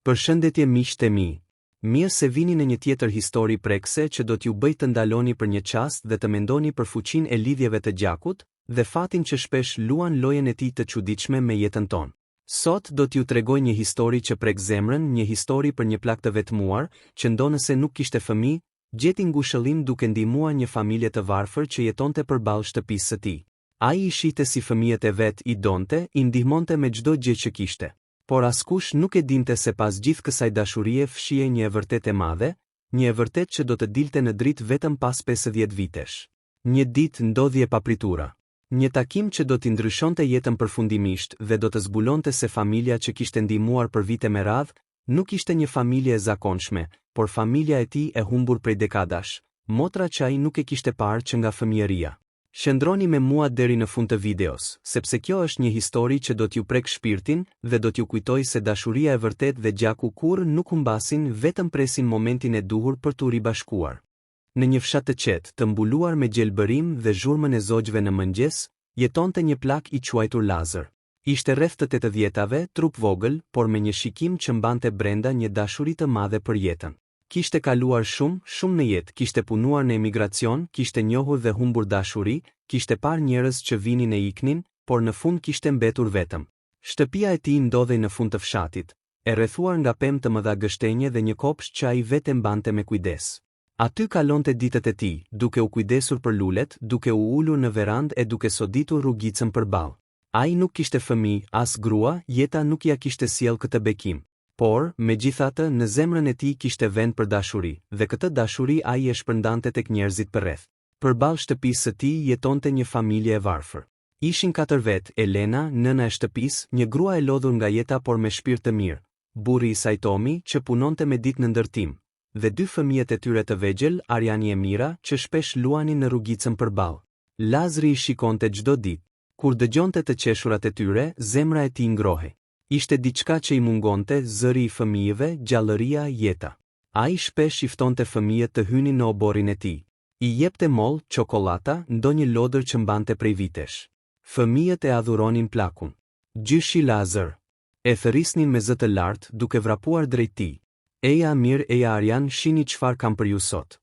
Përshëndetje miqtë e mi. Mirë se vini në një tjetër histori prekse që do t'ju bëj të ndaloni për një çast dhe të mendoni për fuqinë e lidhjeve të gjakut dhe fatin që shpesh luan lojën e tij të çuditshme me jetën tonë. Sot do t'ju tregoj një histori që prek zemrën, një histori për një plak të vetmuar, që ndonëse nuk kishte fëmijë, gjeti ngushëllim duke ndihmuar një familje të varfër që jetonte përballë shtëpisë së tij. Ai i shihte si fëmijët e vet i donte, i ndihmonte me çdo gjë që kishte. Por askush nuk e dinte se pas gjithë kësaj dashurie fshihej një e vërtet e madhe, një e vërtet që do të dilte në dritë vetëm pas 50 vitesh. Një ditë ndodhi e papritura. Një takim që do t'i ndryshonte jetën përfundimisht dhe do të zbulonte se familja që kishte ndihmuar për vite me radhë, nuk ishte një familje e zakonshme, por familja e tij e humbur prej dekadash, motra që ai nuk e kishte parë që nga fëmijëria. Qëndroni me mua deri në fund të videos, sepse kjo është një histori që do t'ju prek shpirtin dhe do t'ju kujtoj se dashuria e vërtet dhe gjaku kurrë nuk humbasin, vetëm presin momentin e duhur për t'u ribashkuar. Në një fshat të qetë, të mbuluar me gjelbërim dhe zhurmën e zogjve në mëngjes, jetonte një plak i quajtur Lazar. Ishte rreth të 80-tave, trup vogël, por me një shikim që mbante brenda një dashuri të madhe për jetën. Kishte kaluar shumë në jetë, kishte punuar në emigracion, kishte njohur dhe humbur dashuri, kishte parë njerëz që vinin e iknin, por në fund kishte mbetur vetëm. Shtëpia e tij ndodhej në fund të fshatit, e rrethuar nga pemë të mëdha gështenje dhe një kopsht që ai vetë mbante me kujdes. Aty kalonte ditët e tij, duke u kujdesur për lulet, duke u ulur në verandë e duke soditur rrugicën përballë. Ai nuk kishte fëmijë, as grua, jeta nuk ja kishte sjell këtë bekim. Por, megjithatë, në zemrën e tij kishte vend për dashuri, dhe këtë dashuri ai e shpërndante tek njerëzit përreth. Përballë shtëpisë së tij jetonte një familje e varfër. Ishin 4 vetë: Elena, nëna e shtëpisë, një grua e lodhur nga jeta por me shpirt të mirë, burri i saj Tomi, që punonte me ditë në ndërtim, dhe 2 fëmijët e tyre të vegjël, Ariani e Mira, që shpesh luanin në rrugicën përballë. Lazri i shikonte çdo ditë. Kur dëgjonte të qeshurat e tyre, zemra e tij ngrohej. Ishte diçka që i mungonte: zëri i fëmijëve, gjallëria, jeta. Ai shpesh i ftonte fëmijët të hynin në oborrin e tij. I jepte mollë, çokolata, ndonjë lodër që mbante prej vitesh. Fëmijët e adhuronin plakun. Gjyshi Lazar. E thërrisnin me zë të lartë, duke vrapuar drejt tij. Eja Amir, eja Arjan, shini çfarë kam për ju sot.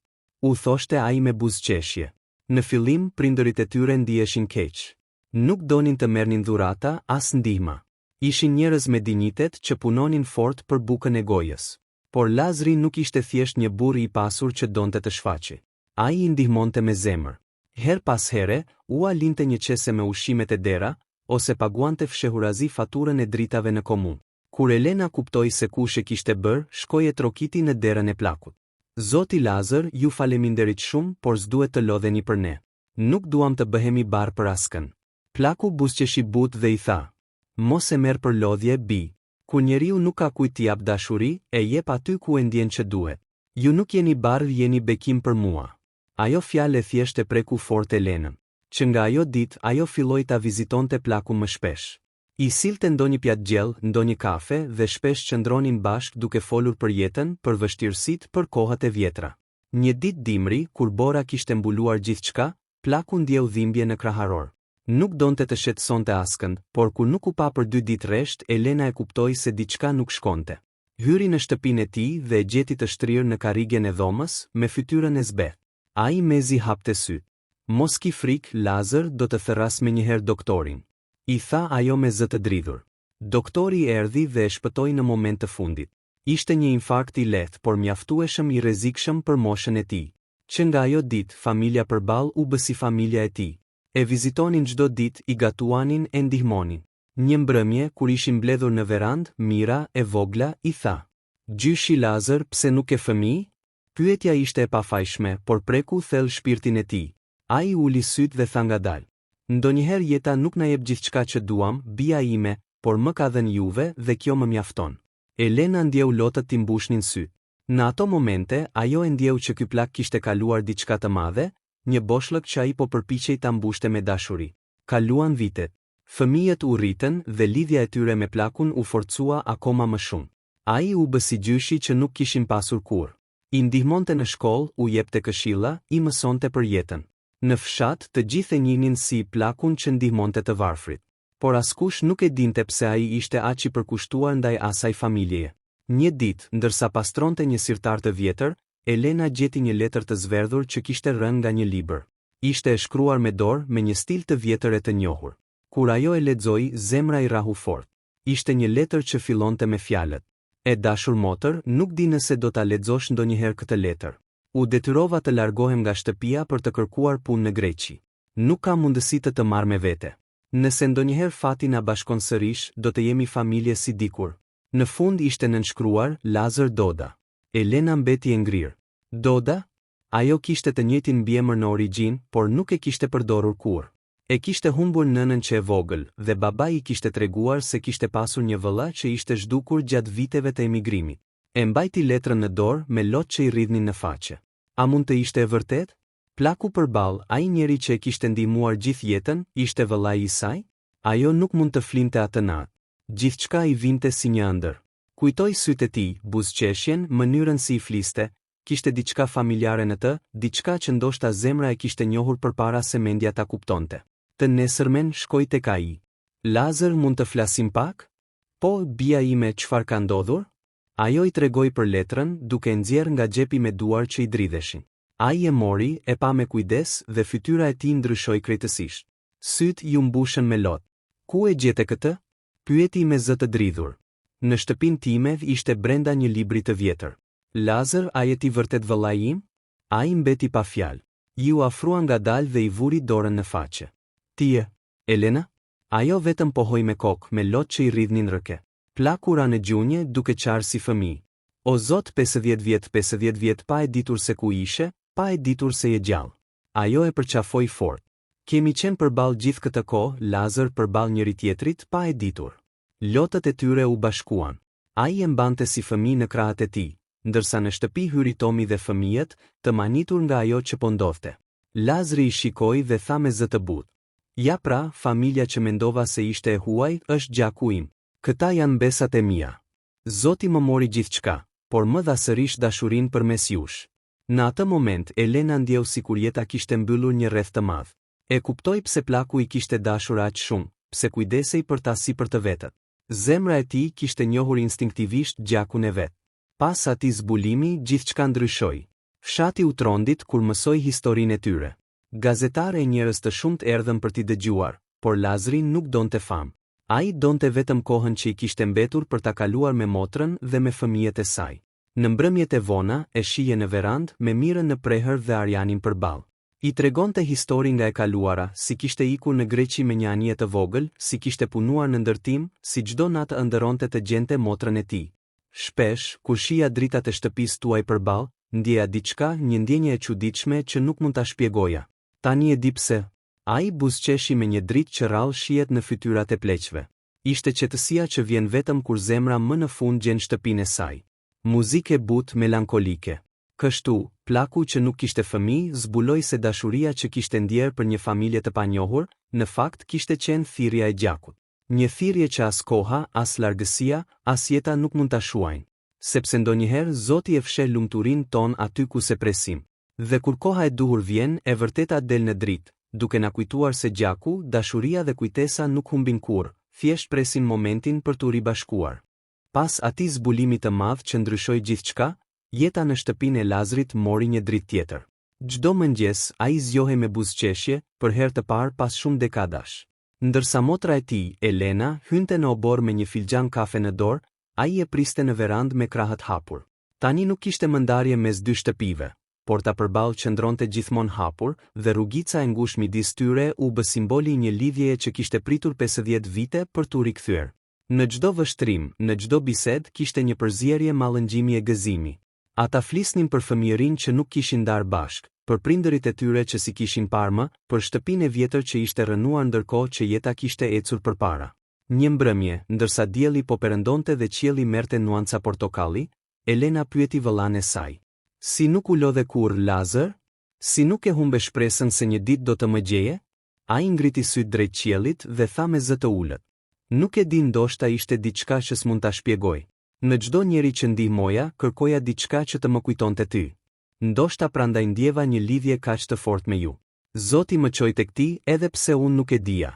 U thoshte ai me buzëqeshje. Në fillim, prindërit e tyre ndiheshin keq. Nuk donin të merrnin dhurata, as ndihma. Ishin njerëz me dinjitet që punonin fort për bukën e gojës. Por Lazri nuk ishte thjesht një burr i pasur që donte të shfaqej. Ai i ndihmonte me zemër. Her pas here, ua linte një qese me ushqimet e dera, ose paguante fshehurazi faturën e dritave në komunë. Kur Elena kuptoi se kush e kishte bërë, shkoi e trokiti në derën e plakut. Zoti Lazar, ju faleminderit shumë, por s'duhet të lodheni për ne. Nuk duam të bëhemi barë për askën. Plaku buzëqeshi but dhe i tha: mos e merr për lodhje, bi. Kur njeriu nuk ka kujt t'i jap dashuri, e jep aty ku e ndjen që duhet. Ju nuk jeni barë, jeni bekim për mua. Ajo fjalë thjesht e preku fort Elenën, që nga ajo ditë ajo filloi ta vizitonte plakun më shpesh. I sillte ndonjë pjatë gjellë, ndonjë kafe dhe shpesh qëndronin bashkë duke folur për jetën, për vështirësitë, për kohët e vjetra. Një ditë dimri, kur bora kishte mbuluar gjithçka, plaku ndjeu dhimbje në kraharor. Nuk donte të shqetësonte askënd, por kur nuk u pa për 2 ditë rresht, Elena e kuptoi se diçka nuk shkonte. Hyri në shtëpinë e tij dhe e gjeti të shtrirë në karrigen e dhomës, me fytyrën e zbeth. Ai mezi hapte syt. Mos ki frikë, Lazar, do të therras menjëherë doktorin. I tha ajo me zë të dridhur. Doktori erdhi dhe e shpëtoi në moment të fundit. Ishte një infarkt i lehtë, por mjaftueshëm i rrezikshëm për moshën e tij. Që nga ajo ditë, familja përballë u bë si familja e tij. E vizitonin çdo ditë, i gatuanin, e ndihmonin. Një mbrëmje, kur ishin mbledhur në verandë, Mira, e vogla, i tha: gjyshi Lazar, pse nuk e fëmijë? Pyetja ishte e pafajshme, por preku thellë shpirtin e tij. Ai uli syt dhe tha ngadalë: ndonjëherë jeta nuk na jep gjithçka që duam, bija ime, por më ka dhënë juve dhe kjo më mjafton. Elena ndjeu lotët t'i mbushnin syt. Në ato momente, ajo e ndjeu që ky plak kishte kaluar diçka të madhe, një boshllëk që ai po përpiqej ta mbushte me dashuri. Kaluan vitet. Fëmijët u rritën dhe lidhja e tyre me plakun u forcua akoma më shumë. Ai u bë si gjyshi që nuk kishin pasur kurrë. I ndihmonte në shkollë, u jepte këshilla, i mësonte për jetën. Në fshat, të gjithë e njihnin si plakun që ndihmonte të varfrit. Por askush nuk e dinte pse ai ishte aq i përkushtuar ndaj asaj familjeje. Një ditë, ndërsa pastronte një sirtar të vjetër, Elena gjeti një letër të zverdhur që kishte rënë nga një libër. Ishte e shkruar me dorë me një stil të vjetër e të njohur. Kur ajo e lexoi, zemra i rahu fort. Ishte një letër që fillonte me fjalët: "E dashur motër, nuk di nëse do ta lexosh ndonjëherë këtë letër. U detyrova të largohem nga shtëpia për të kërkuar punë në Greqi. Nuk kam mundësi të marr me vete. Nëse ndonjëherë fati na bashkon sërish, do të jemi familje si dikur." Në fund ishte nënshkruar Lazar Doda. Elena mbeti e ngrirë. Doda? Ajo kishte të njëjtin mbiemër në origjinë, por nuk e kishte përdorur kurrë. E kishte humbur nënën që e vogël, dhe babai I kishte treguar se kishte pasur një vëlla që ishte zhdukur gjatë viteve të emigrimit. E mbajti letrën në dorë me lot që I rridhnin në faqe. A mund të ishte e vërtet? Plaku përballë, ai njeri që e kishte ndihmuar gjithë jetën, ishte vëllai I saj? Ajo nuk mund të flinte atë natë. Gjithçka I vinte si një ëndër. Kujtoi sytë e tij, buzëqeshjen, mënyrën si I fliste, kishte diçka familjare në të, diçka që ndoshta zemra e kishte njohur përpara se mendja ta kuptonte. Të nesërmen shkoi tek ai. Lazar, mund të flasim pak? Po, bija ime, çfarë ka ndodhur? Ajo I tregoi për letrën, duke nxjerrë nga xhepi me duar që I dridheshin. Ai e mori, e pa me kujdes dhe fytyra e tij ndryshoi krejtësisht. Syt I mbushën me lot. Ku e gjete këtë? Pyeti me zë të dridhur. Në shtëpinë time ishte brenda një libri të vjetër. Lazar, a je ti vërtet vëllai im? Ai mbeti pa fjalë. Ju afrua ngadalë dhe I vuri dorën në faqe. Ti je, Elena? Ajo vetëm pohoi me kokë, me lot që I rridhnin rrëke. Plaku ra në gjunjë, duke qarë si fëmijë. O Zot, 50 vjet pa e ditur se ku ishe, pa e ditur se je gjallë. Ajo e përqafoi fort. Kemi qenë përballë gjithë këtë kohë, Lazar përballë njëri tjetrit, pa e ditur. Lotët e tyre u bashkuan. Ai e mbante si fëmijë në krahët e tij, ndërsa në shtëpi hyri Tomi dhe fëmijët, të manitur nga ajo që po ndodhte. Lazri I shikoi dhe tha me zë të butë: Ja pra, familja që mendova se ishte e huaj, është gjaku im. Këta janë mbesat e mia. Zoti më mori gjithçka, por më dha sërish dashurinë përmes jush. Në atë moment, Elena ndjeu sikur jeta kishte mbyllur një rreth të madh. E kuptoi pse plaku I kishte dashur aq shumë, pse kujdesej për ta sipër të vetët. Zemra e tij kishte njohur instinktivisht gjakun e vet. Pas atij zbulimi, gjithçka ndryshoi. Fshati u trondit kur mësoi historinë e tyre. Gazetarë e njerëz të shumtë erdhën për t'i dëgjuar, por Lazri nuk donte famë. Ai donte vetëm kohën që I kishte mbetur për ta kaluar me motrën dhe me fëmijët e saj. Në mbrëmjet e vona, e shije në verandë me Mirën në prehër dhe Arjanin përballë. I tregonte histori nga e kaluara, si kishte ikur në Greqi me një anije të vogël, si kishte punuar në ndërtim, si çdo natë ëndërronte të gjente motrën e tij. Shpesh, kur shija dritat e shtëpisë tuaj përballë, ndjeja diçka, një ndjenjë e çuditshme që nuk mund ta shpjegoja. Tani e di pse. Ai buzëqeshi me një dritë që rrallë shihet në fytyrat e pleqve. Ishte qetësia që vjen vetëm kur zemra më në fund gjen shtëpinë e saj. Muzikë butë melankolike. Kështu, plaku që nuk kishte fëmijë zbuloi se dashuria që kishte ndjer për një familje të panjohur, në fakt kishte qenë thirrja e gjakut. Një thirrje që as koha, as largësia, as jeta nuk mund ta shuajnë. Sepse ndonjëherë Zoti e fsheh lumturinë ton aty ku se presim. Dhe kur koha e duhur vjen, e vërteta del në dritë, duke na kujtuar se gjaku, dashuria dhe kujtesa nuk humbin kurrë, thjesht presin momentin për t'u ribashkuar. Pas atij zbulimi të madh që ndryshoi gjithçka, jeta në shtëpinë e Lazrit mori një dritë tjetër. Çdo mëngjes ai zgjohej me buzëqeshje, për herë të parë pas shumë dekadash. Ndërsa motra e tij, Elena, hynte në obor me një filxhan kafe në dorë, ai e priste në verandë me krahët hapur. Tani nuk kishte mëndarje mes dy shtëpive. Porta përballë qëndronte gjithmonë hapur dhe rrugica e ngushtë midis tyre u bë simboli I një lidhjeje që kishte pritur 50 vite për t'u rikthyer. Në çdo vështrim, në çdo bisedë kishte një përzierje mallëngjimi e gëzimi. Ata flisnin për fëmijërinë që nuk kishin ndarë bashk, për prindërit e tyre që si kishin parë më, për shtëpinë e vjetër që ishte rënuar ndërkohë që jeta kishte ecur përpara. Një mbrëmje, ndërsa dielli po perëndonte dhe qielli merrte nuanca portokalli, Elena pyeti vëllain e saj: Si nuk u lodhe kurrë, Lazar? Si nuk e humbe shpresën se një ditë do të më gjeje? Ai ngriti syt drejt qiellit dhe tha me zë të ulët: Nuk e di, ndoshta ishte diçka që s'mund ta shpjegoj. Në çdo njeri që ndihmoja, kërkoja diçka që të më kujtonte ty. Ndoshta prandaj ndjeva një lidhje kaq të fortë me ju. Zoti më çoi tek ti edhe pse unë nuk e dija.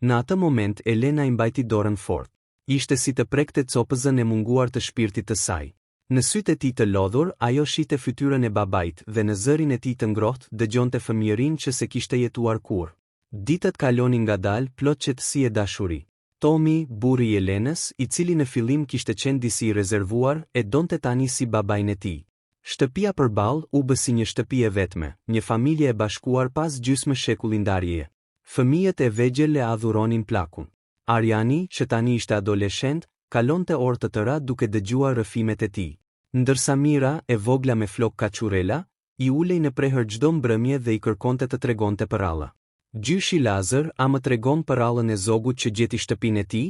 Në atë moment Elena I mbajti dorën fort. Ishte si të prekte copëzën e munguar të shpirtit të saj. Në sytë e tij të lodhur, ajo shite fytyrën e babait dhe në zërin e tij të ngrohtë dëgjonte fëmijërinë që se kishte jetuar kurrë. Ditët kalonin ngadalë plot qetësi e dashuri. Tomi, burri i Elenës, i cili në fillim kishte qenë disi i rezervuar, e donte tani si babain e tij. Shtëpia përballë u bë si një shtëpi e vetme, një familje e bashkuar pas gjysmë shekulli ndarjeje. Fëmijët e vegjël e adhuronin plakun. Ariani, që tani ishte adoleshent, kalonte orë të tëra duke dëgjuar rrëfimet e tij. Ndërsa Mira, e vogla me flok kaçurela, i ulej në prehër çdo mbrëmje dhe i kërkonte të tregonte përralla. Gjyshi Lazar, a më tregon përrallën e zogut që gjeti shtëpinë e tij?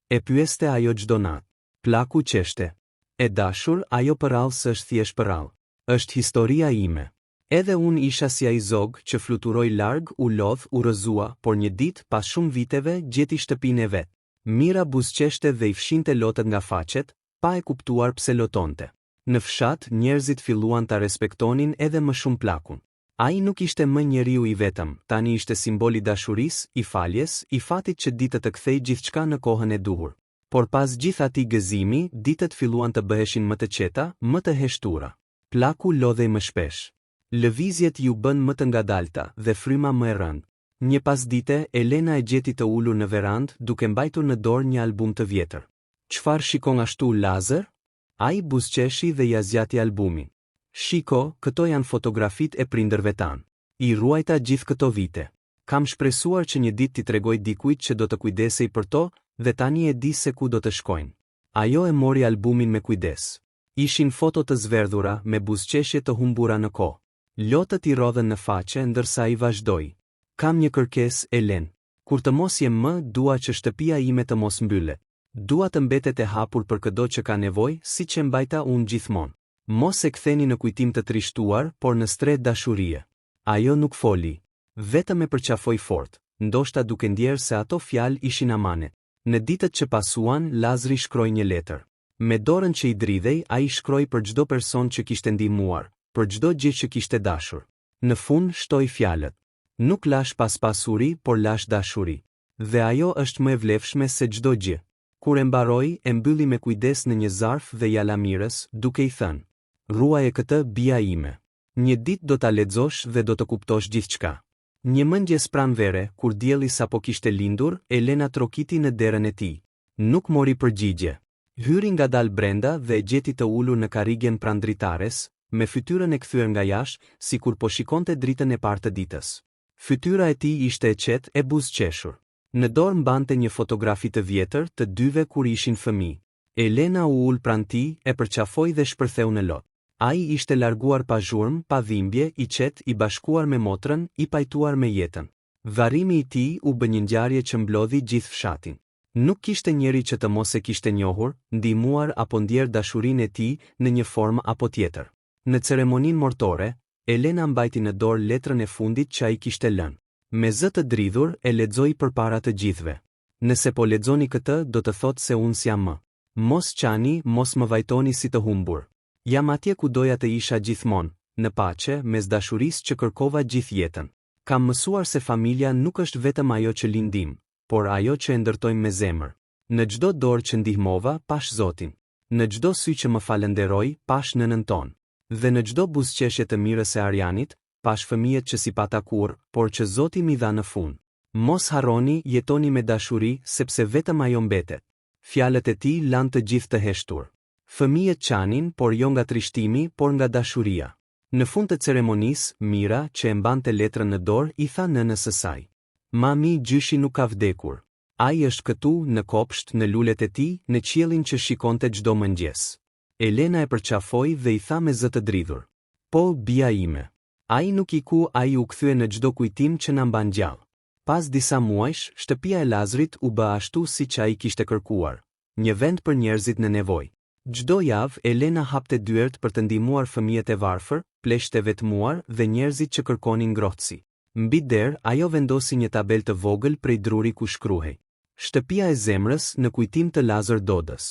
E pyeste ajo çdo natë. Plaku qeshte. E dashur, ajo përrallë s'është thjesht përrallë. Është historia ime. Edhe unë isha si ai zog që fluturoi larg, u lodh, u rrëzua, por një ditë, pas shumë viteve, gjeti shtëpinë e vet. Mira buzëqeshte dhe i fshinte lotët nga faqet, pa e kuptuar pse lotonte. Në fshat, njerëzit filluan ta respektonin edhe më shumë plakun. Ai nuk ishte më njeriu i vetëm, tani ishte simboli dashurisë, i faljes, i fatit që ditë të kthej gjithçka në kohën e duhur. Por pas gjithë atij gëzimi, ditët filluan të bëheshin më të qeta, më të heshtura. Plaku lodhej më shpesh. Lëvizjet ju bën më të ngadalta dhe fryma më e rëndë. Një pasdite, Elena e gjeti të ulur në verandë duke mbajtur në dorë një album të vjetër. Çfarë shikon ashtu Lazar? Ai buzëqeshi dhe ia zgjati albumin. Shiko, këto janë fotografitë e prindërve tanë. I ruajta gjithë këto vite. Kam shpresuar që një ditë t'i tregoj dikujt që do të kujdesej për to dhe tani e di se ku do të shkojnë. Ajo e mori albumin me kujdes. Ishin foto të zverdhura me buzëqeshje të humbura në kohë. Lotët i rodhen në faqe ndërsa i vazhdoi. Kam një kërkesë, Elen. Kur të mos jem më, dua që shtëpia ime të mos mbyllet. Dua të mbetet e hapur për çdo që ka nevojë, siç e mbajta unë gjithmonë. Mos e ktheni në kujtim të trishtuar, por në stret dashurie. Ajo nuk foli. Vetëm e përqafoi fort, ndoshta duke ndjerë se ato fjalë ishin amanet. Në ditët që pasuan, Lazri shkroi një letër. Me dorën që i dridhej, ai shkroi për çdo person që kishte ndihmuar, për çdo gjë që kishte dashur. Në fund shtoi fjalët. Nuk lash pas pasuri, por lash dashuri. Dhe ajo është më e vlefshme se çdo gjë. Kur e mbaroi, e mbylli me kujdes në një zarf dhe ja la Mirës, duke i thënë: Ruaje këtë, bija ime. Një ditë do ta lexosh dhe do të kuptosh gjithçka. Një mëngjes pranvere, kur dielli sapo kishte lindur, Elena trokiti në derën e tij. Nuk mori përgjigje. Hyri ngadalë brenda dhe e gjeti të ulur në karrigjen prandritares, me fytyrën e kthyer nga jashtë, sikur po shikonte dritën e parë të ditës. Fytyra e tij ishte e qetë e buzëqeshur. Në dorë mbante një fotografi të vjetër të dyve kur ishin fëmijë. Elena u ul pranë tij, e përqafoi dhe shpërtheu në lot. Ai ishte larguar pa zhurmë, pa dhimbje, i qetë, i bashkuar me motrën, i pajtuar me jetën. Varrimi i tij u bë një ngjarje që mblodhi gjithë fshatin. Nuk kishte njeri që të mos e kishte njohur, ndihmuar apo ndjer dashurinë e tij në një formë apo tjetër. Në ceremoninë mortore, Elena mbajti në dorë letrën e fundit që ai kishte lënë. Me zë të dridhur, e lexoi përpara të gjithëve. Nëse po lexoni këtë, do të thotë se unë s'jam më. Mos qani, mos më vajtoni si të humbur. Jam atje ku doja të isha gjithmonë, në paqe, mes dashurisë që kërkova gjithë jetën. Kam mësuar se familja nuk është vetëm ajo që lindim, por ajo që e ndërtojmë me zemër. Në çdo dorë që ndihmova, pash Zotin. Në çdo sy që më falenderoi, pash nënën tonë. Dhe në çdo buzëqeshje të Mirës e Arianit, pash fëmijët që si pata kurrë, por që Zoti mi dha në fund. Mos harroni, jetoni me dashuri, sepse vetëm ajo mbetet. Fjalët e tij lanë të gjithë të heshtur. Fëmijët qanin, por jo nga trishtimi, por nga dashuria. Në fund të ceremonisë, Mira, që e mbante letrën në dorë, i tha nënës së saj: Mami, gjyshi nuk ka vdekur. Ai është këtu, në kopsht, në lulet e tij, në qiellin që shikonte çdo mëngjes. Elena e përqafoi dhe i tha me zë të dridhur: Po, bija ime. Ai nuk i ku, ai u kthye në çdo kujtim që na mban gjallë. Pas disa muajsh, shtëpia e Lazrit u bë ashtu siç ai kishte kërkuar, një vend për njerëzit në nevojë. Çdo javë Elena hapte dyert për të ndihmuar fëmijët e varfër, pleqtë e vetmuar dhe njerëzit që kërkonin ngrohtësi. Mbi derë ajo vendosi një tabelë të vogël prej druri ku shkruhej: Shtëpia e zemrës në kujtim të Lazar Dodës.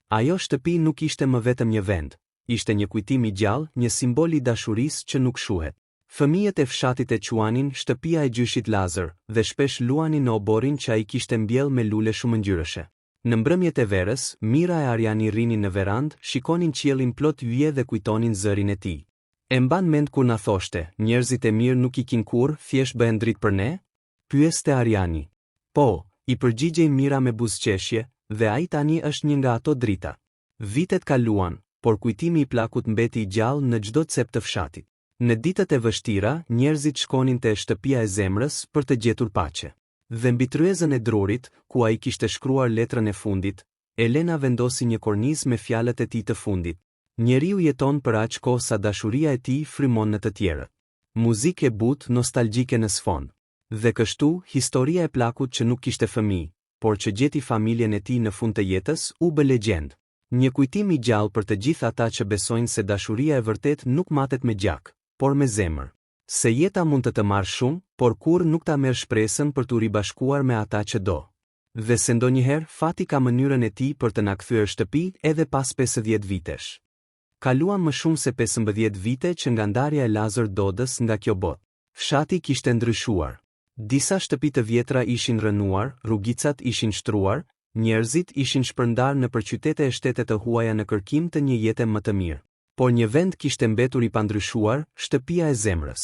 Ajo shtëpi nuk ishte më vetëm një vend, ishte një kujtim i gjallë, një simbol i dashurisë që nuk shuhet. Fëmijët e fshatit e quanin shtëpia e gjyshit Lazar dhe shpesh luanin në oborin që ai kishte mbjell me lule shumëngjyrëshe. Në mbrëmjet e verës, Mira e Ariani rinin në verandë, shikonin qiellin plot yje dhe kujtonin zërin e tij. E mban mend kur na thoshte, njerëzit e mirë nuk ikin kurrë, thjesht bëhen dritë për ne? Pyeste Ariani. Po, i përgjigjej Mira me buzëqeshje, dhe ai tani është një nga ato drita. Vitet kaluan, por kujtimi i plakut mbeti i gjallë në çdo cep të fshatit. Në ditët e vështira, njerëzit shkonin te shtëpia e zemrës për të gjetur paqe. Dhe mbi tryezën e drurit, ku ai kishte shkruar letrën e fundit, Elena vendosi një kornizë me fjalët e tij të fundit. Njeriu jeton për aq kohë sa dashuria e tij frymon në të tjerët. Muzikë e butë nostalgjike në sfond. Dhe kështu, historia e plakut që nuk kishte fëmijë, por që gjeti familjen e tij në fund të jetës, u bë legjendë. Një kujtim i gjallë për të gjithë ata që besojnë se dashuria e vërtet nuk matet me gjak, por me zemër. Se jeta mund të marrë shumë, por kur nuk ta merr shpresën për t'u ribashkuar me ata që do. Dhe se ndonjëherë fati ka mënyrën e tij për të na kthyer shtëpi edhe pas 50 vitesh. Kaluan më shumë se 15 vite që nga ndarja e Lazër Dodës nga kjo botë. Fshati kishte ndryshuar. Disa shtëpi të vjetra ishin rënuar, rrugicat ishin shtruar, njerëzit ishin shpërndarë në qytete e shtete të huaja në kërkim të një jete më të mirë. Por një vend kishte mbetur i pandryshuar, shtëpia e zemrës.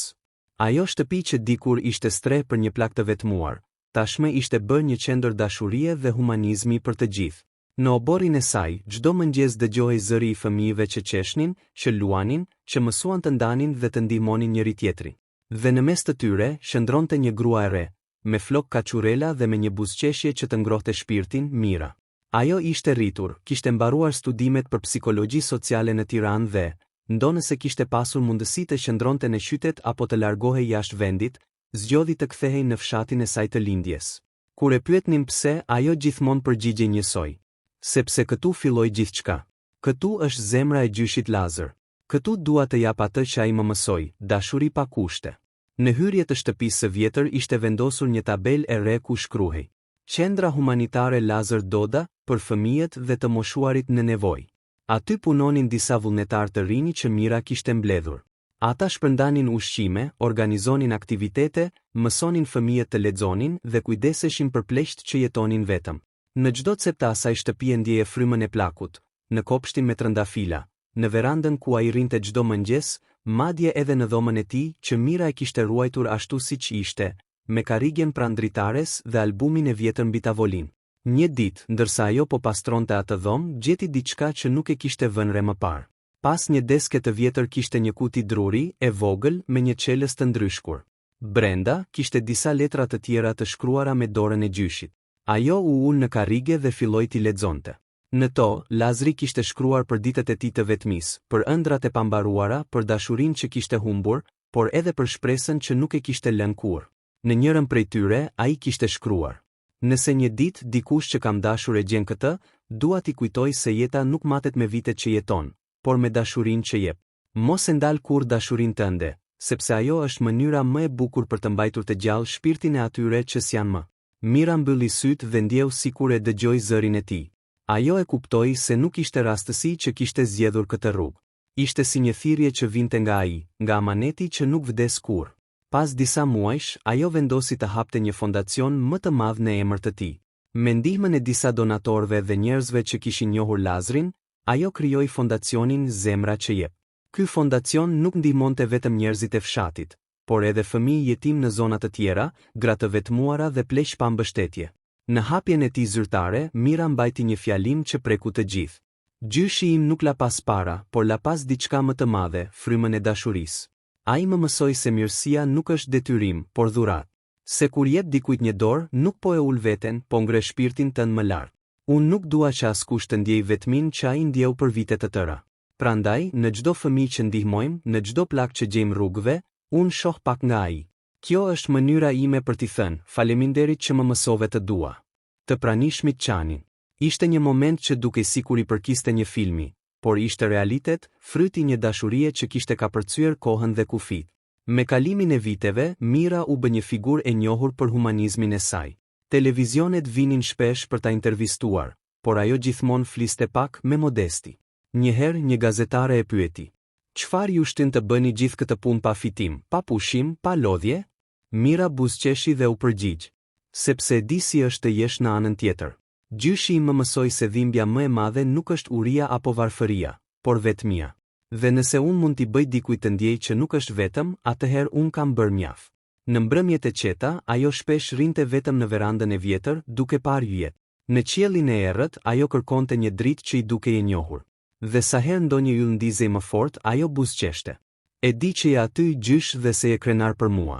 Ajo shtëpi që dikur ishte streh për një plak të vetmuar, tashmë ishte bërë një qendër dashurie dhe humanizmi për të gjithë. Në oborrin e saj, çdo mëngjes dëgjohej zëri i fëmijëve që qeshnin, që luanin, që mësuan të ndanin dhe të ndihmonin njëri tjetrin. Dhe në mes të tyre, shndronte një grua e re, me flok kaçurela dhe me një buzëqeshje që të ngrohte shpirtin, Mira. Ajo ishte rritur, kishte mbaruar studimet për psikologji sociale në Tiranë dhe, ndonëse kishte pasur mundësi të qëndronte në qytet apo të largohej jashtë vendit, zgjodhi të kthehej në fshatin e saj të lindjes. Kur e pyetnin pse, ajo gjithmonë përgjigjej njësoj. Sepse këtu filloi gjithçka. Këtu është zemra e gjyshit Lazër. Këtu dua të jap atë që ai më mësoi, dashuri pa kushte. Në hyrje të shtëpisë së vjetër ishte vendosur një tabelë e re ku shkruhej: Qendra humanitare Lazër Doda, për fëmijët dhe të moshuarit në nevojë. Aty punonin disa vullnetar të rinj që Mira kishte mbledhur. Ata shpërndanin ushqime, organizonin aktivitete, mësonin fëmijët të lexonin dhe kujdeseshin për pleqt që jetonin vetëm. Në çdo cep të asaj shtëpie ndjeje frymën e plakut, në kopshtin me trëndafila, në verandën ku ai rinte çdo mëngjes, madje edhe në dhomën e tij që Mira e kishte ruajtur ashtu siç ishte, me karrigjen pranë dritares dhe albumin e vjetër mbi tavolinë. Një ditë, ndërsa ajo po pastronte atë dhomë, gjeti diçka që nuk e kishte vënë re më parë. Pas një deske të vjetër kishte një kuti druri, e vogël, me një çelës të ndryshkur. Brenda, kishte disa letra të tjera të shkruara me dorën e gjyshit. Ajo u ul në karrige dhe filloi t'i lexonte. Në to, Lazri kishte shkruar për ditët e tij të vetmisë, për ëndrat e pambaruara, për dashurinë që kishte humbur, por edhe për shpresën që nuk e kishte lënë kurrë. Në njërin prej tyre, ai kishte shkruar: Nëse një ditë dikush që kam dashur e gjen këtë, dua t'i kujtoj se jeta nuk matet me vitet që jeton, por me dashurinë që jep. Mos e ndal kurrë dashurinë tënde, sepse ajo është mënyra më e bukur për të mbajtur të gjallë shpirtin e atyre që s'janë më. Mira mbylli sytë dhe ndjeu sikur e dëgjoi zërin e tij. Ajo e kuptoi se nuk ishte rastësi që kishte zgjedhur këtë rrugë. Ishte si një thirrje që vinte nga ai, nga amaneti që nuk vdes kurrë. Pas disa muajsh, ajo vendosi të hapte një fondacion më të madh në emër të tij. Me ndihmën e disa donatorëve dhe njerëzve që kishin njohur Lazrin, ajo krijoi fondacionin Zemra që jep. Ky fondacion nuk ndihmonte vetëm njerëzit e fshatit, por edhe fëmijë jetim në zona të tjera, gra të vetmuara dhe pleq pa mbështetje. Në hapjen e tij zyrtare, Mira mbajti një fjalim që preku të gjithë. Gjyshi im nuk la pas para, por la pas diçka më të madhe, frymën e dashurisë. Ai më mësoi se mirësia nuk është detyrim, por dhuratë. Se kur jep dikujt një dorë, nuk po e ul veten, po ngre shpirtin tënd më lart. Unë nuk dua që askush të ndjej vetmin që ai ndjeu për vite të tëra. Prandaj, në çdo fëmijë që ndihmojmë, në çdo plak që gjejmë rrugëve, unë shoh pak nga ai. Kjo është mënyra ime për t'i thënë, faleminderit që më mësove të dua. Të pranishmit qanin. Ishte një moment që dukej sikur i përkiste një filmi, por ishte realitet, fryti një dashurie që kishte kapërcyer kohën dhe kufit. Me kalimin e viteve, Mira u bë një figurë e njohur për humanizmin e saj. Televizionet vinin shpesh për ta intervistuar, por ajo gjithmonë fliste pak me modesti. Njëherë një gazetare e pyeti: "Çfarë ju shtyn të bëni gjithë këtë punë pa fitim, pa pushim, pa lodhje?" Mira buzëqeshi dhe u përgjigj: "Sepse e di si është të jesh në anën tjetër." Gjyshi im më mësoi se dhimbja më e madhe nuk është uria apo varfëria, por vetmia. Dhe nëse unë mund t'i bëj dikujt të ndjej që nuk është vetëm, atëherë unë kam bërë mjaft. Në mbrëmjet e qeta, ajo shpesh rinte vetëm në verandën e vjetër, duke parë yjet. Në qiellin e errët, ajo kërkonte një dritë që i dukej e njohur. Dhe sa herë ndonjë yll ndizej më fort, ajo buzëqeshte. E di që je aty gjysh dhe se je krenar për mua.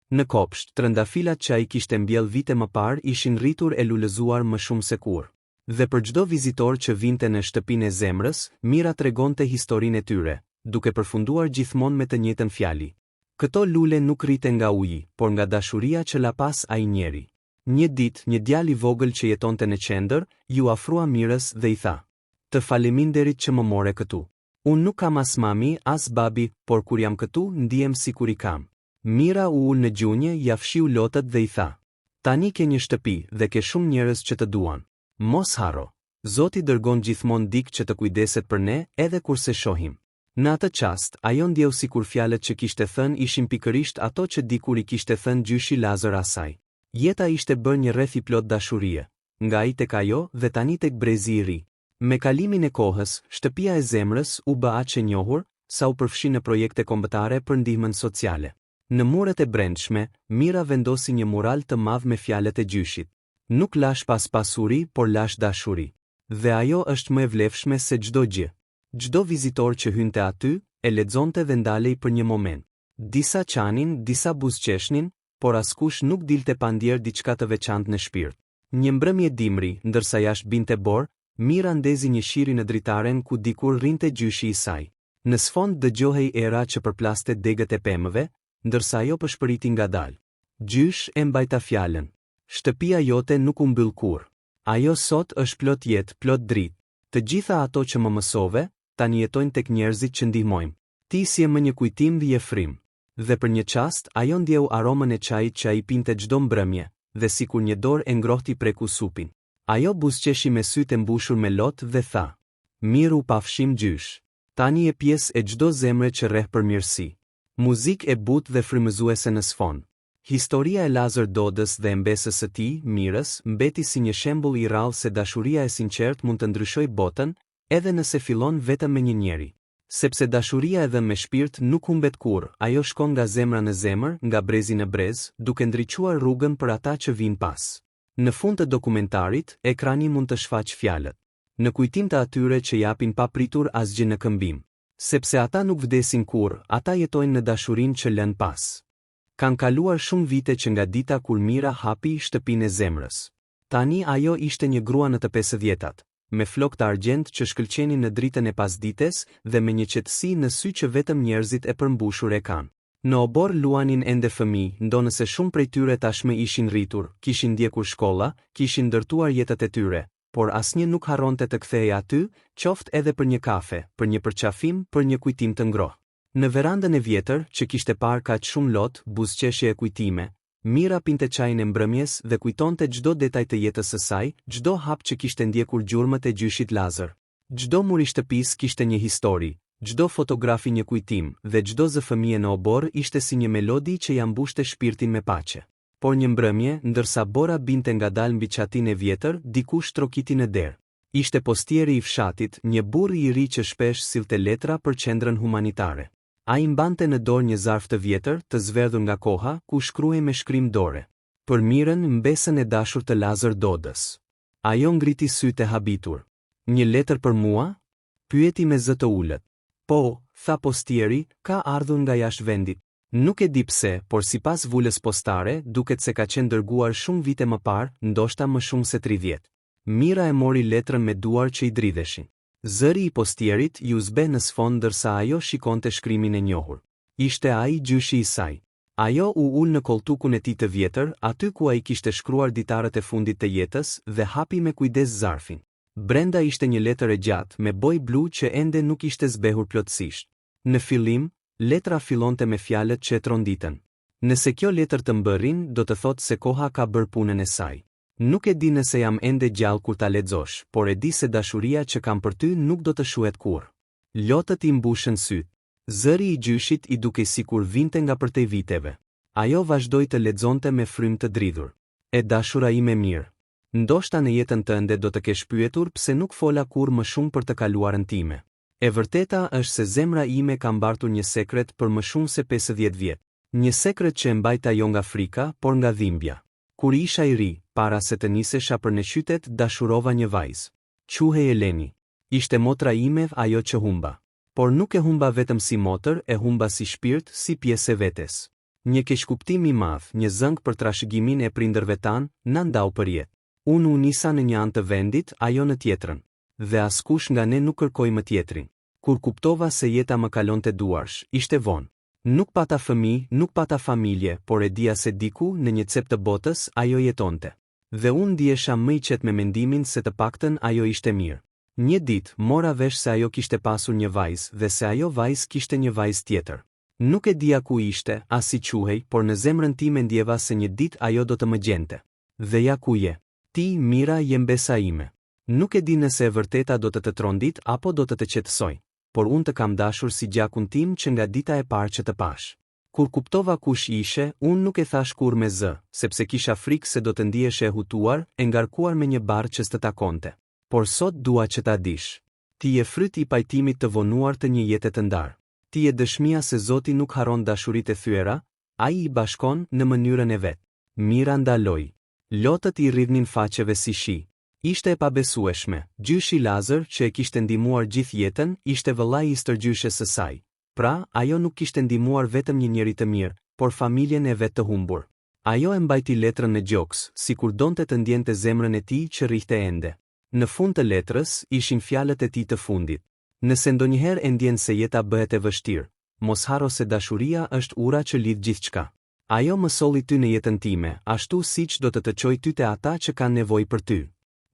Në kopsht, trëndafilat që ai kishte mbjell vite më parë ishin rritur e lulëzuar më shumë se kur. Dhe për çdo vizitor që vinte në shtëpinë e zemrës, Mira tregonte historinë e tyre, duke përfunduar gjithmonë me të njëjtën fjalë. Këto lule nuk rriten nga uji, por nga dashuria që la pas ai njeri. Një ditë, një djalë i vogël që jetonte në qendër, ju afrua Mirës dhe i tha: "Të faleminderit që më more këtu. Unë nuk kam as mami, as babi, por kur jam këtu, ndihem sikur i kam." Mira u ul në gjunjë, ja fshiu lotët dhe i tha: "Tani ke një shtëpi dhe ke shumë njerëz që të duan. Mos harro. Zoti dërgon gjithmonë dikë që të kujdeset për ne, edhe kurse shohim." Në atë çast, ajo ndjeu sikur fjalët që kishte thënë ishin pikërisht ato që dikur i kishte thënë gjyshi Lazar asaj. Jeta ishte bërë një rreth i plot dashurie, nga ai tek ajo dhe tani tek brezi i ri. Me kalimin e kohës, shtëpia e zemrës u bë aq e njohur, sa u përfshi në projekte kombëtare për ndihmën sociale. Në muret e brendshme, Mira vendosi një mural të madh me fjalët e gjyshit. Nuk lash pas pasuri, por lash dashuri. Dhe ajo është më e vlefshme se çdo gjë. Çdo vizitor që hynte aty, e lexonte dhe ndalej për një moment. Disa qanin, disa buzëqeshnin, por askush nuk dilte pa ndjer diçka të veçantë në shpirt. Një mbrëmje dimri, ndërsa jashtë binte borë, Mira ndezi një shiri në dritaren ku dikur rrinte gjyshi i saj. Në sfond dëgjohej era që përplaste degët e pemëve, ndërsa ajo pëshpëriti ngadalë. "Gjysh," e mbajta fjalën. "Shtëpia jote nuk u mbyll kurrë. Ajo sot është plot jetë, plot dritë. Të gjitha ato që më mësove, tani jetojnë tek njerëzit që ndihmojmë. Ti si je më një kujtim dhe je frim." Dhe për një çast, ajo ndjeu aromën e çajit që ai pinte çdo mbrëmje, dhe sikur një dorë e ngrohti preku supin. Ajo buzëqeshi me sytë e mbushur me lotë dhe tha: "Mirë u pafshim gjysh. Tani je pjesë e çdo zemre që rreh për mirësi." Muzikë e butë dhe frymëzuese në sfond. Historia e Lazar Dodës dhe mbesës së tij, Mirës, mbeti si një shembull i rrallë se dashuria e sinqertë mund të ndryshojë botën, edhe nëse fillon vetëm me një njeri. Sepse dashuria e dhënë me shpirt nuk humbet kurrë, ajo shkon nga zemra në zemër, nga brezi në brez, duke ndriçuar rrugën për ata që vijnë pas. Në fund të dokumentarit, ekrani mund të shfaqë fjalët: "Në kujtim të atyre që japin pa pritur asgjë në këmbim. Sepse ata nuk vdesin kurrë, ata jetojnë në dashurinë që lën pas." Kanë kaluar shumë vite që nga dita kur Mira hapi shtëpinë e zemrës. Tani ajo ishte një grua në të 50-tat, me flokë të argjend që shkëlqenin në dritën e pasdites dhe me një qetësi në sy që vetëm njerëzit e përmbushur e kanë. Në obor luanin ende fëmijë, ndonëse shumë prej tyre tashmë ishin rritur, kishin ndjekur shkolla, kishin ndërtuar jetët e tyre, por asnjë nuk harronte të kthehej aty, qoftë edhe për një kafe, për një përqafim, për një kujtim të ngrohtë. Në verandën e vjetër, që kishte parë kaq shumë lot, buzëqeshje e kujtime, Mira pinte çajin e mbrëmjes dhe kujtonte çdo detaj të jetës së saj, çdo hap që kishte ndjekur gjurmët e gjyshit Lazar. Çdo mur i shtëpisë kishte një histori, çdo fotografi një kujtim, dhe çdo zë fëmijë në obor ishte si një melodi që ja mbushte shpirtin me paqe. Por një mbrëmje, ndërsa bora binte ngadalë mbi çatinë e vjetër, dikush trokiti në derë. Ishte postieri i fshatit, një burr i ri që shpesh sillte letra për qendrën humanitare. Ai mbante në dorë një zarf të vjetër, të zverdhur nga koha, ku shkruhej me shkrim dore: "Për Mirën, mbesën e dashur të Lazar Dodës." Ajo ngriti sytë e habitur. "Një letër për mua?" pyeti me zë të ulët. "Po," tha postieri, "ka ardhur nga jashtë vendit. Nuk e di pse, por sipas vulës postare, duket se ka qenë dërguar shumë vite më parë, ndoshta më shumë se 30. Mira e mori letrën me duar që i dridheshin. Zëri i postierit ju zbe në sfond ndërsa ajo shikonte shkrimin e njohur. Ishte ai gjyshi i saj. Ajo u ul në koltukun e tij të vjetër, aty ku ai kishte shkruar ditarët e fundit të jetës, dhe hapi me kujdes zarfin. Brenda ishte një letër e gjatë me boj blu që ende nuk ishte zbehur plotësisht. Në fillim, letra fillonte me fjalët që e tronditën: "Nëse kjo letër të mbërrin, do të thotë se koha ka bërë punën e saj. Nuk e di nëse jam ende gjallë kur ta lexosh, por e di se dashuria që kam për ty nuk do të shuhet kurrë." Lotët i mbushën syt. Zëri i gjyshit i dukej sikur vinte nga përtej viteve. Ajo vazhdoi të lexonte me frymë të dridhur. "E dashura ime mirë, Ndoshta në jetën tënde do të kesh pyetur pse nuk fola kur më shumë për të kaluarën time. E vërteta është se zemra ime ka mbartur një sekret për më shumë se 50 vjet. Një sekret që e mbajta jo nga frika, por nga dhimbja. Kur isha i ri, para se të nisesha për në qytet, dashurova një vajzë. Quhej Eleni. Ishte motra ime ajo që humba. Por nuk e humba vetëm si motër, e humba si shpirt, si pjesë e vetes. Një keqkuptim i madh, një zëng për trashëgimin e prindërve tan, na ndau për jetë. Unë u nisa në një anë të vendit, ajo në tjetrën. Dhe askush nga ne nuk kërkoi më tjetrin. Kur kuptova se jeta më kalonte duarsh, ishte vonë. Nuk pata fëmijë, nuk pata familje, por e dija se diku në një cep të botës ajo jetonte. Dhe unë ndjesha më i qetë me mendimin se të paktën ajo ishte mirë. Një ditë mora vesh se ajo kishte pasur një vajzë dhe se ajo vajzë kishte një vajzë tjetër. Nuk e dija ku ishte, as si quhej, por në zemrën time ndjeva se një ditë ajo do të më gjente. Dhe ja ku je. Ti, Mira, je mbesa ime. Nuk e di nëse e vërteta do të trondit apo do të qetësoj, por unë të kam dashur si gjakun tim që nga dita e parë që të pash. Kur kuptova kush ishe, unë nuk e thash kur me zë, sepse kisha frikë se do të ndiheshe e hutuar, e ngarkuar me një barë që s'të takonte. Por sot dua që ta dish. Ti je fryt i pajtimit të vonuar të një jete të ndarë. Ti je dëshmia se Zoti nuk haron dashuritë e thyera, ai i bashkon në mënyrën e vet. Mira ndaloi. Lotët i rridhnin faqeve si shi. Ishte e pabesueshme. Gjyshi Lazar, që e kishte ndihmuar gjithë jetën, ishte vëllai i stërgjyshes së saj. Pra, ajo nuk kishte ndihmuar vetëm një njeri të mirë, por familjen e vet të humbur. Ajo e mbajti letrën në gjoks, sikur donte të ndjente zemrën e tij që rrihte ende. Në fund të letrës ishin fjalët e tij të fundit. Nëse ndonjëherë e ndjen se jeta bëhet e vështirë, mos harro se dashuria është ura që lidh gjithçka. Ajo më solli ty në jetën time, ashtu siç do të çojë ty te ata që kanë nevojë për ty.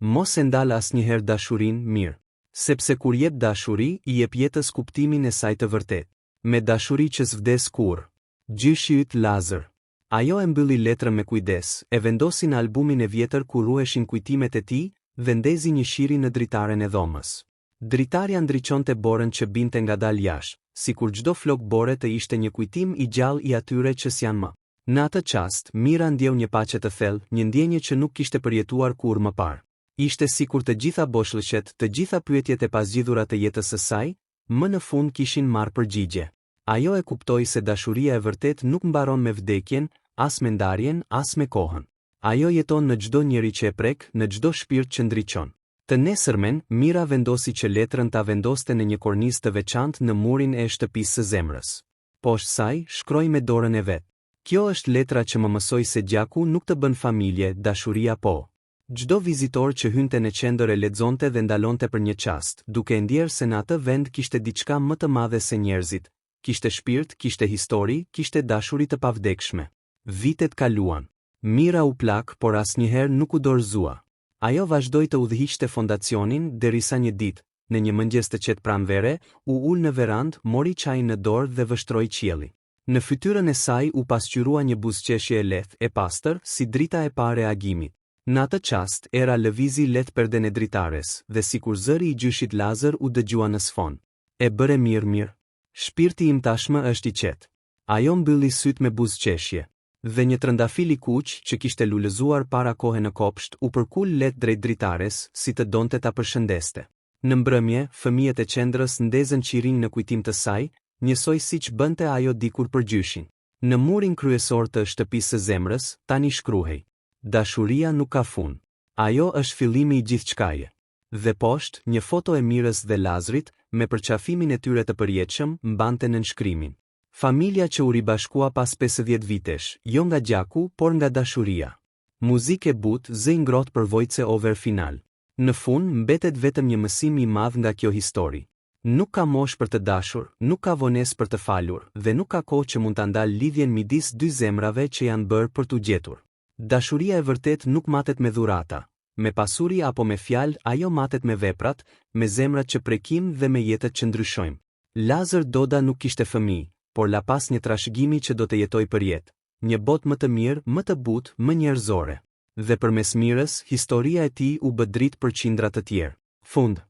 Mos e ndal asnjëherë dashurinë mirë, sepse kur jep dashuri, i jep jetës kuptimin e saj të vërtetë. Me dashuri që s'vdes kurrë. Gjyshi yt Lazar. Ajo e mbylli letrën me kujdes, e vendosi në albumin e vjetër ku ruheshin kujtimet e tij, dhe ndezi një shiri në dritaren e dhomës. Dritarja ndriçonte borën që binte ngadalë jashtë, sikur çdo flok bore të ishte një kujtim i gjallë i atyre që s'janë më. Në atë çast, Mira ndjeu një paqe të thellë, një ndjenjë që nuk kishte përjetuar kurrë më parë. Ishte sikur të gjitha boshllëqet, të gjitha pyetjet e pazgjidhura të jetës së saj, më në fund kishin marrë përgjigje. Ajo e kuptoi se dashuria e vërtet nuk mbaron me vdekjen, as me ndarjen, as me kohën. Ajo jeton në çdo njeri që e prek, në çdo shpirt që ndriçon. Të nesërmen, Mira vendosi që letrën ta vendoste në një kornizë të veçantë në murin e shtëpisë së zemrës. Poshtë saj, shkroi me dorën e vet. Kjo është letra që më mësoi se gjaku nuk të bën familje, dashuria po. Çdo vizitor që hynte në qendër e lexonte dhe ndalonte për një çast, duke e ndjerë se në atë vend kishte diçka më të madhe se njerëzit. Kishte shpirt, kishte histori, kishte dashuri të pavdekshme. Vitet kaluan. Mira u plak, por asnjëherë nuk u dorëzua. Ajo vazhdoi të udhëhiqte fondacionin derisa një ditë, në një mëngjes të qetë pranvere, u ul në verandë, mori çajin në dorë dhe vështroi qiellin. Në fytyrën e saj u pasqyrua një buzëqeshje e lehtë, e pastër, si drita e parë e agimit. Në atë çast, era lëvizi lehtë perden e dritares, dhe sikur zëri i gjyshit Lazar u dëgjua në sfond. E bëre mirë. Shpirti im tashmë është i qetë. Ajo mbylli syt me buzëqeshje. Dhe një trëndafil i kuq që kishte lulëzuar para kohe në kopsht u përkul lehtë drejt dritares, si të donte ta përshëndeste. Në mbrëmje, fëmijët e qendrës ndezën qirin në kujtim të saj, njësoj siç bënte ajo dikur për gjyshin. Në murin kryesor të shtëpisë së zemrës, tani shkruhej: dashuria nuk ka fund. Ajo është fillimi i gjithçkaje. Dhe poshtë, një foto e Mirës dhe Lazarit, me përqafimin e tyre të përjetshëm, mbante në nënshkrimin: familja që u ribashkua pas 50 vitesh, jo nga gjaku, por nga dashuria. Muzikë e butë, zë i ngrohtë për vojtse over final. Në fund mbetet vetëm një mësim i madh nga kjo histori. Nuk ka moshë për të dashur, nuk ka vonesë për të falur, dhe nuk ka kohë që mund ta ndalë lidhjen midis dy zemrave që janë bërë për t'u gjetur. Dashuria e vërtet nuk matet me dhurata, me pasuri apo me fjalë, ajo matet me veprat, me zemrat që prekim dhe me jetët që ndryshojmë. Lazar Doda nuk kishte fëmijë, por la pas një trashëgimi që do të jetoj për jetë, një botë më të mirë, më të butë, më njerëzore. Dhe përmes Mirës, historia e tij u bë dritë për qindra të tjerë. Fund.